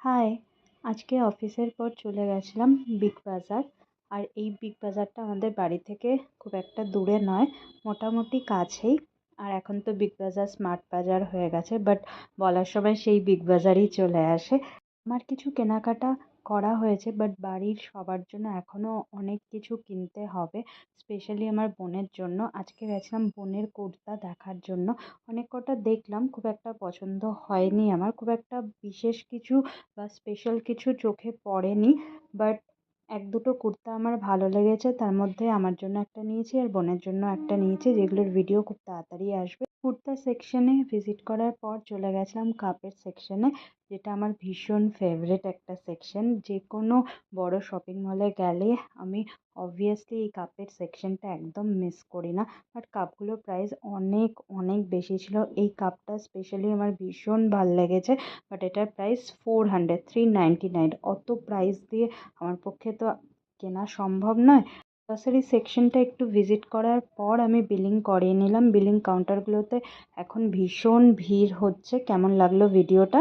High! আজকে অফিসের পর চলে গেছিলাম বিগ বাজার। আর এই বিগ বাজারটা আমাদের বাড়ি থেকে খুব একটা দূরে নয়, মোটামুটি কাছেই। আর এখন তো বিগ বাজার স্মার্ট বাজার হয়ে গেছে, বাট বলার সময় সেই বিগ বাজারই চলে আসে। আমার কিছু কেনাকাটা করা হয়েছে, বাট বাড়ির সবার জন্য এখনও অনেক কিছু কিনতে হবে। স্পেশালি আমার বোনের জন্য আজকে গেছিলাম বোনের কুর্তা দেখার জন্য। অনেক কটা দেখলাম, খুব একটা পছন্দ হয়নি আমার, খুব একটা বিশেষ কিছু বা স্পেশাল কিছু চোখে পড়েনি। বাট এক দুটো কুর্তা আমার ভালো লেগেছে, তার মধ্যে আমার জন্য একটা নিয়েছি আর বোনের জন্য একটা নিয়েছি, যেগুলোর ভিডিও খুব তাড়াতাড়ি আসবে। কুর্তা সেকশনে ভিজিট করার পর চলে গেছিলাম কাপের সেকশনে, যেটা আমার ভীষণ ফেভারিট একটা সেকশন। যে কোনো বড় শপিং মলে গেলে আমি অবভিয়াসলি এই কাপের সেকশনটা একদম মিস করি না। বাট কাপগুলোর প্রাইস অনেক অনেক বেশি ছিল। এই কাপটা স্পেশালি আমার ভীষণ ভাল লেগেছে, বাট এটার প্রাইস 400, 399। অত প্রাইস দিয়ে আমার পক্ষে তো কেনা সম্ভব নয়। গ্রসারি সেকশনটা একটু ভিজিট করার পর আমি বিলিং করিয়ে নিলাম। বিলিং কাউন্টারগুলোতে এখন ভীষণ ভিড় হচ্ছে। কেমন লাগলো ভিডিওটা?